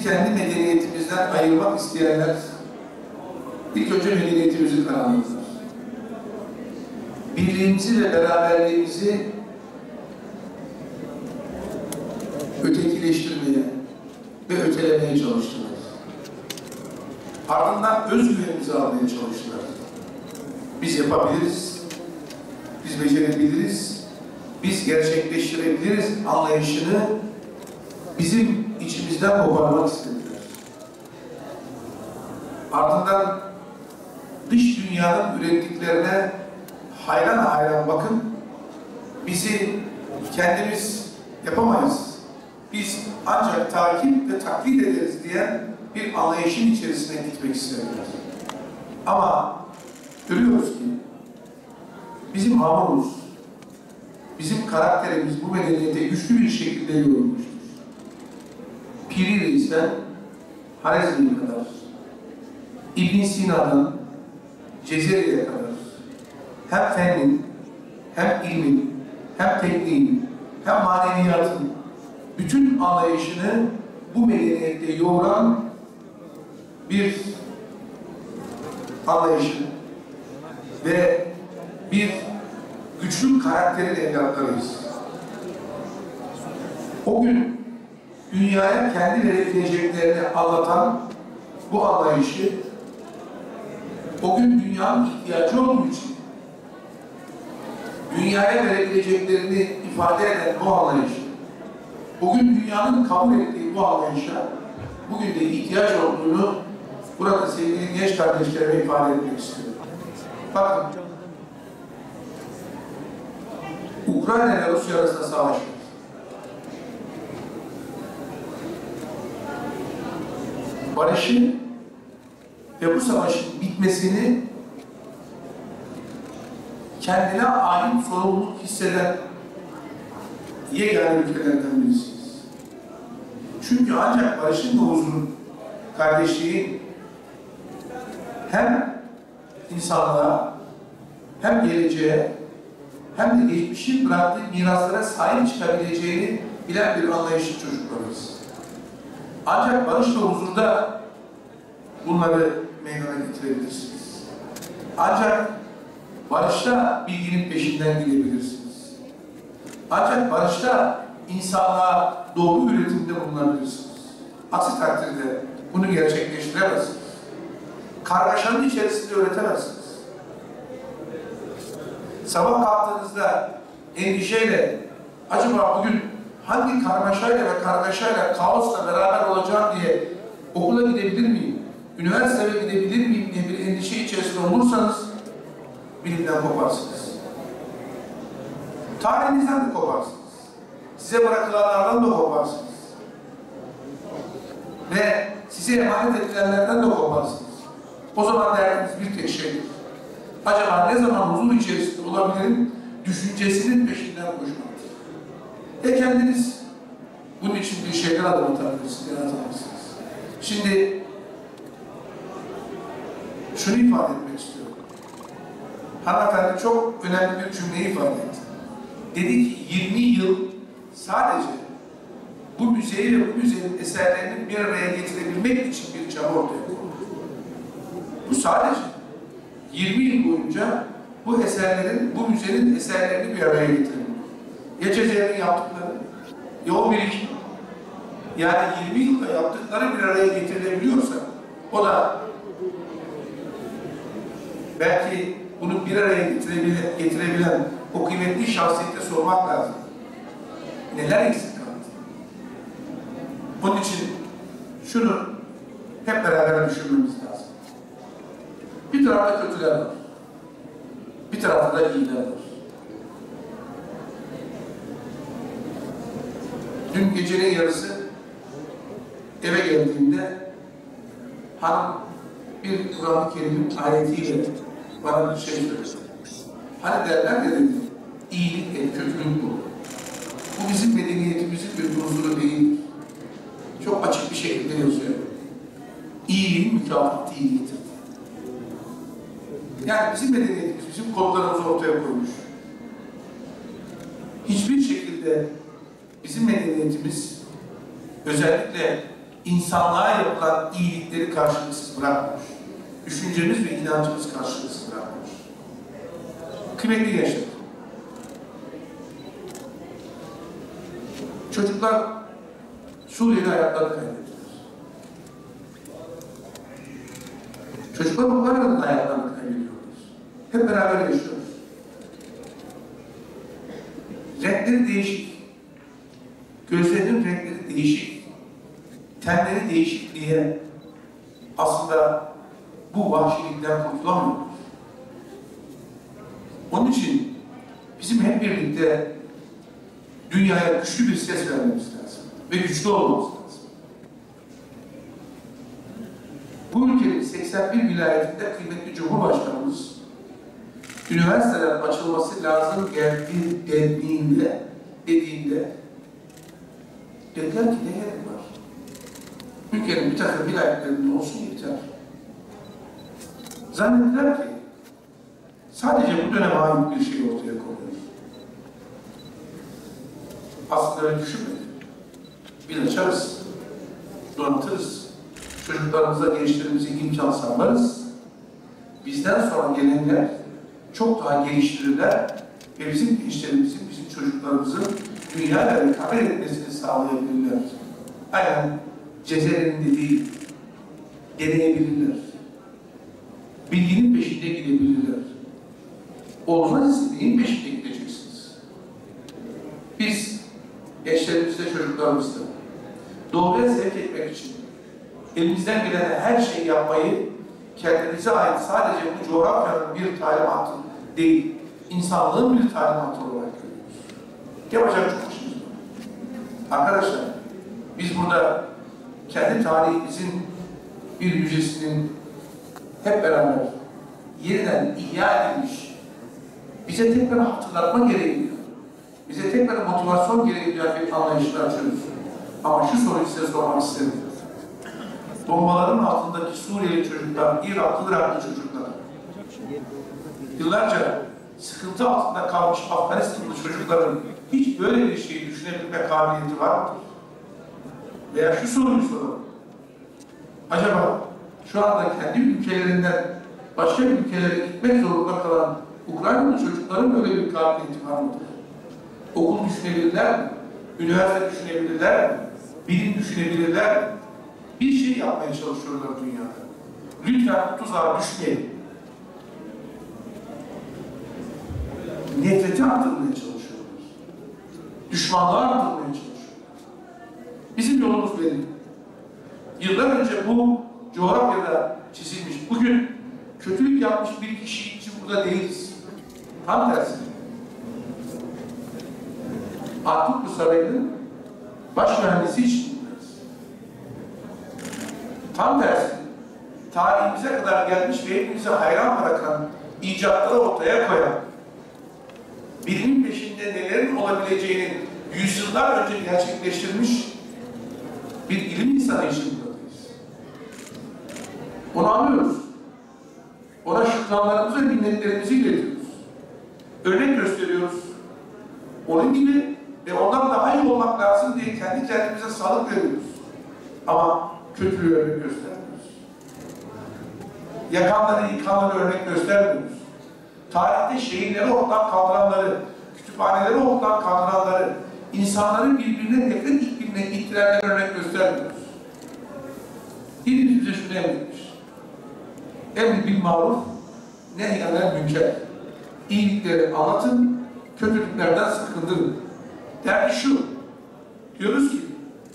kendi medeniyetimizden ayırmak isteyenler ilk önce medeniyetimizi karanlıklar. Birliğimizi ve beraberliğimizi ötekileştirmeye ve ötelemeye çalıştılar. Ardından özgüvenimizi almaya çalıştılar. Biz yapabiliriz, biz becerebiliriz, biz gerçekleştirebiliriz anlayışını bizim içimizden koparmak istediler. Ardından dış dünyanın ürettiklerine hayran hayran bakın, bizi kendimiz yapamayız, biz ancak takip ve taklit ederiz diyen bir anlayışın içerisine gitmek istediler. Ama görüyoruz ki bizim hamurumuz, bizim karakterimiz bu medeniyete güçlü bir şekilde yorulmuştur. Piri Reis'ten Harezmi'ye kadar, İbn Sina'dan Cezeri'ye kadar hem fennin, hem ilmin, hem tekniğin, hem maneviyatın bütün anlayışını bu medeniyette yoğuran bir anlayışın ve bir güçlü karakterin evlatlarıyız. O gün dünyaya kendi verebileceklerini anlatan bu anlayışı, o gün dünyanın ihtiyacı olduğu için dünyaya verebileceklerini ifade eden bu anlayışı, bugün dünyanın kabul ettiği bu anlayışa bugün de ihtiyaç olduğunu burada sevgili genç kardeşlerime ifade etmek istiyorum. Bakın, Ukrayna ile Rusya arasında savaş var. Barışın ve bu savaşın bitmesini kendine ait sorumluluk hisseden yegane ülkelerden birisiniz. Çünkü ancak barışın ve huzurun, kardeşliğin hem insanlığa, hem geleceğe, hem de geçmişin bıraktığı miraslara sahip çıkabileceğini bilen bir anlayışlı çocuklarımız. Ancak barış ve huzurda bunları meydana getirebilirsiniz. Ancak barışta bilginin peşinden gidebilirsiniz. Ancak barışta insanlığa doğru üretimde bulunabilirsiniz. Aksi takdirde bunu gerçekleştiremezsiniz. Kargaşanın içerisinde üretemezsiniz. Sabah kalktığınızda endişeyle acaba bugün hangi karmaşayla ve kargaşayla, kaosla beraber olacağım diye okula gidebilir miyim, üniversiteye gidebilir miyim diye bir endişe içerisinde olursanız bilimden koparsınız. Tarihinizden de koparsınız. Size bırakılanlardan da koparsınız. Ve size emanet edilenlerden de koparsınız. O zaman derdiniz bir tek şeydir. Acaba ne zaman huzur içerisinde olabilirim düşüncesinin peşinden koşmaktır. Kendiniz bunun için bir şeyler adım atabilirsiniz, yaratamazsınız. Şimdi şunu ifade etmek istiyorum. Hanımefendi çok önemli bir cümleyi ifade etti. Dedi ki 20 yıl sadece bu müzeyi ve bu müzenin eserlerini bir araya getirebilmek için bir çaba ortaya koydu. Bu sadece 20 yıl boyunca bu eserlerin, bu müzenin eserlerini bir araya getirebilmek. Ya Cezeri'nin yaptıkları, ya o birikim. Yani 20 yılda yaptıkları bir araya getirilebiliyorsa, o da belki bunu bir araya getirebilen o kıymetli şahsiyete sormak lazım. Neler eksik kaldı? Bunun için şunu hep beraber düşünmemiz lazım. Bir tarafta kötüler var. Bir tarafta da iyiler var. Dün gecenin yarısı eve geldiğimde hanım bir Kur'an-ı Kerim'in ayetiyle bana bir şey söyledi. Hani derler ya dedi, iyilik el, kötülük bu. Bu bizim medeniyetimizin bir huzuru değil. Çok açık bir şekilde yazıyor. İyiliğin mükafatı iyiliktir. Yani bizim medeniyetimiz, bizim kodlarımızı ortaya koymuş. Hiçbir şekilde bizim medeniyetimiz özellikle insanlığa yapılan iyilikleri karşılıksız bırakmamış. Düşüncemiz ve inancımız karşılıksız bırakmamış. Kıymetli gençler, çocuklar Suriye'de hayatlarını kaybettiler. Çocuklar onların hayatlarını kaybediyorlar. Hep beraber yaşıyoruz. Renkleri değişik. Gözlerinin renkleri değişik. Tenleri değişik diye aslında bu vahşilikten kurtulamıyoruz. Onun için bizim hep birlikte dünyaya güçlü bir ses vermemiz lazım. Ve güçlü olmamız lazım. Bu ülkenin 81 vilayetinde kıymetli Cumhurbaşkanımız üniversitelerin açılması lazım dediğinde dediler ki ne gerek var? Ülkenin bir takım vilayetlerinde olsun yeter. Zannettiler ki sadece bu döneme ait bir şey ortaya koyuyor. Aslında öyle düşünmedik. Biz açarız, donatırız, çocuklarımıza, gençlerimize imkan sağlarız. Bizden sonra gelenler çok daha geliştirirler ve bizim gençlerimizin, bizim çocuklarımızın dünyayla rekabet etmesini sağlayabilirler. Aynen Cezayir'in dediği deneyebilirler. Bilginin peşinde gidebilirler. Olmaz istediğin peşinde gideceksiniz. Biz gençlerimizde, çocuklarımızda doğruya sevk etmek için elimizden gelen her şeyi yapmayı kendimize ait sadece bu coğrafyanın bir talimatı değil, insanlığın bir talimatı olarak görüyoruz. Yapacak çok işimiz var. Arkadaşlar, biz burada kendi tarihimizin bir müzesinin hep beraber yeniden ihya edilmiş, bize tekrar hatırlatma gereği, bize tekrar motivasyon gereği bir anlayışla açıyoruz. Ama şu soruyu size sormak isterim. Bombaların altındaki Suriyeli çocuklar, Iraklı çocuklar, yıllarca sıkıntı altında kalmış Afganistanlı çocukların hiç böyle bir şeyi düşünebilme kabiliyeti var mıdır? Veya şu soruyu soralım. Acaba şu anda kendi ülkelerinden başka ülkelere gitmek zorunda kalan Ukraynalı çocukların böyle bir kabiliyeti var mıdır? Okul düşünebilirler mi? Üniversite düşünebilirler mi? Bilim düşünebilirler mi? Bir şey yapmaya çalışıyorlar dünyada. Lütfen tuzağa düşmeyin. Nefreti arttırmaya çalışıyorlar. Düşmanlığı arttırmaya çalışıyorlar. Bizim yolumuz belli. Yıllar önce bu coğrafyada çizilmiş. Bugün kötülük yapmış bir kişi için burada değiliz. Tam tersi. Atık bu sarayının baş mühendisi için buradayız. Tam tersi. Tarihimize kadar gelmiş ve hepimize hayran bırakan icatları ortaya koyan, bilimin peşinde nelerin olabileceğini yüzyıllar önce gerçekleştirmiş bir ilim insanı için buradayız. Onu anlıyoruz. Ona şükranlarımızı ve minnetlerimizi iletiyoruz. Örnek gösteriyoruz. Onun gibi ve ondan daha iyi olmak lazım diye kendi kendimize sağlık veriyoruz. Ama kötülüğü örnek göstermiyoruz. Yakanları, yıkanları örnek göstermiyoruz. Tarihte şehirleri ortadan kaldıranları, kütüphaneleri ortadan kaldıranları, insanların birbirine nefret ittirenleri örnek göstermiyoruz. Dinimiz bize şunu emretmiş. Emri bil maruf, nehyanel münker. İyilikleri anlatın, kötülüklerden sakındırın. Derdi şu, diyoruz ki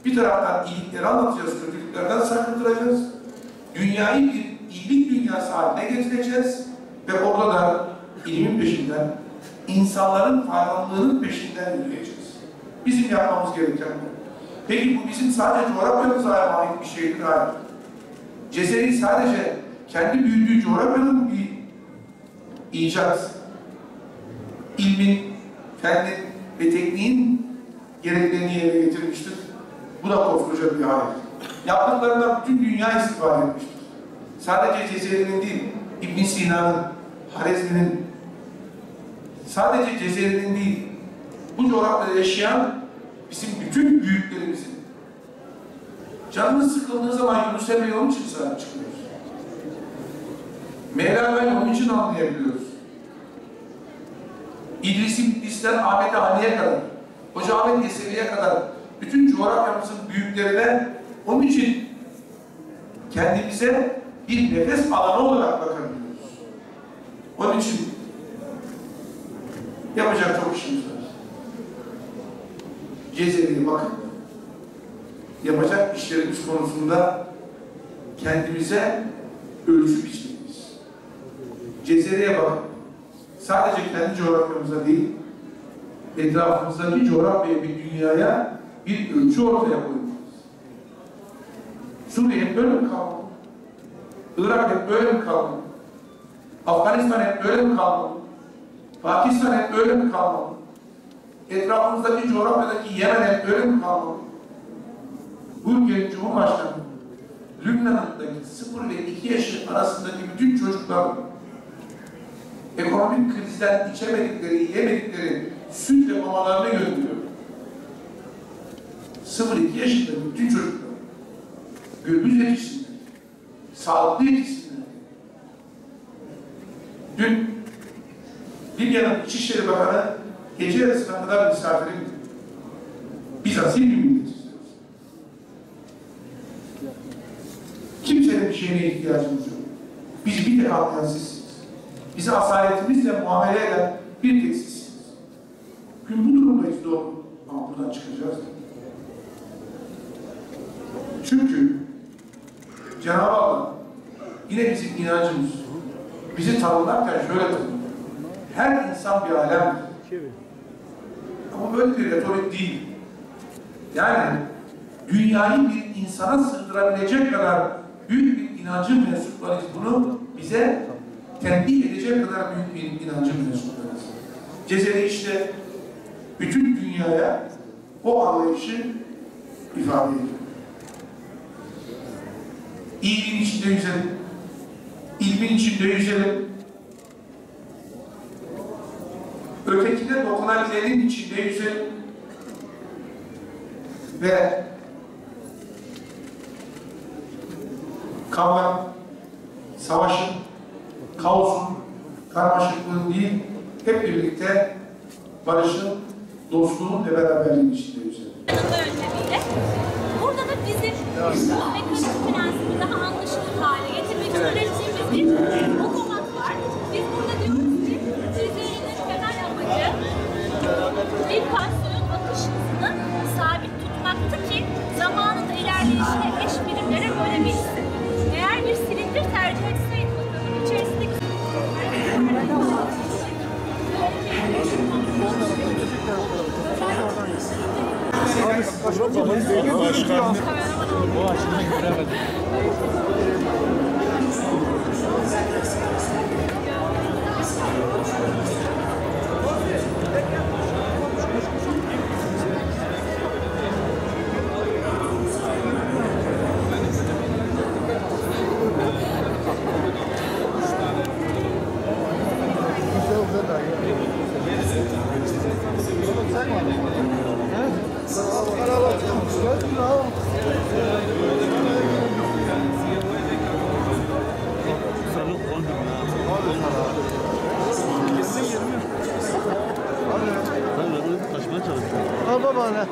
bir taraftan iyilikleri anlatacağız, kötülüklerden sakındıracağız. Dünyayı bir iyilik dünyası haline getireceğiz ve orada da ilimin peşinden, insanların faydalarının peşinden yürüyeceğiz. Bizim yapmamız gereken bu. Peki bu bizim sadece coğrafyamıza ait bir şeydir. Hayır. Cezayir sadece kendi büyüdüğü coğrafyanın bir icat, ilmin, fennin ve tekniğin gereklerini yerine getirmiştir. Bu da koskoca bir hayır. Yaptıklarından bütün dünya istifade etmiştir. Sadece Cezayir'in değil, İbn Sina'nın, Harezmi'nin, sadece Cezayir'in değil, bu coğrafyada yaşayan bizim bütün büyüklerimizin Canımız sıkıldığı zaman Yunus Emre'ye onun için sahip çıkıyoruz. Mevlana'yı onun için anlayabiliyoruz. İdris'ten Ahmet Ali'ye kadar, Hoca Ahmet Yesevi'ye kadar bütün coğrafyamızın büyüklerine onun için kendimize bir nefes alanı olarak bakabiliyoruz. Onun için yapacak çok işimiz var. Cezeri'ye bakın. Yapacak işlerimiz konusunda kendimize ölçü biçmeliyiz. Cezeri'ye bakın. Sadece kendi coğrafyamıza değil, etrafımızdaki coğrafyaya, bir dünyaya bir ölçü ortaya koymalıyız. Suriye hep böyle mi kalmalı? Irak hep böyle mi kalmalı? Afganistan hep böyle mi kalmalı? Pakistan hep böyle mi kalmalı? Etrafımızdaki coğrafyadaki Yemen hep böyle mi kalmalı? Bu ülkenin Cumhurbaşkanı, Lübnan'daki 0 ve 2 yaş arasındaki bütün çocuklar ekonomik krizden içemedikleri, yiyemedikleri süt ve mamalarını gönderiyor. 0-2 yaşındaki bütün çocuklar gürbüz yetişsinler, sağlıklı yetişsinler. Dün Libya'nın İçişleri Bakanı gece yarısına kadar misafire gitti. Biz asil bir milletiz diyoruz. Kimsenin bir şeyine ihtiyacımız yok. Biz bir tek anlayan sizsiniz. Bizi asaletimizle muamele eden bir tek sizsiniz. Bugün bu durumdayız, doğru. Ama buradan çıkacağız. Çünkü Cenab-ı Allah yine bizim inancımız bizi tanımlarken şöyle tanımlıyor. Her insan bir alemdir. Ama böyle bir retorik değil. Yani dünyayı bir insana sığdırabilecek kadar büyük bir inancın mensuplarıyız. Bunu bize tembih edecek kadar büyük bir inancın mensuplarıyız. Cezeri işte bütün dünyaya o anlayışı ifade ediyor. İyiliğin içinde yüzelim, ilmin içinde yüzelim, ötekine dokunabilenin içinde yüzelim ve kavga, savaşın, kaosun, karmaşıklığın değil, hep birlikte barışın, dostluğun ve beraberliğin içinde yüzelim. Burada da bizim bu mekanik prensibini daha anlaşılır hale getirmek için ürettiğimiz bir otomat var. Biz burada diyoruz ki Cezeri'nin temel amacı enflasyonun akış hızını sabit tutmaktı ki zamanın ilerleyişine eş birimlere bölebilsin. Eğer bir silindir tercih etseydik bakalım içerisindeki Başkanım. O açıdan göremedim. Al baba ne?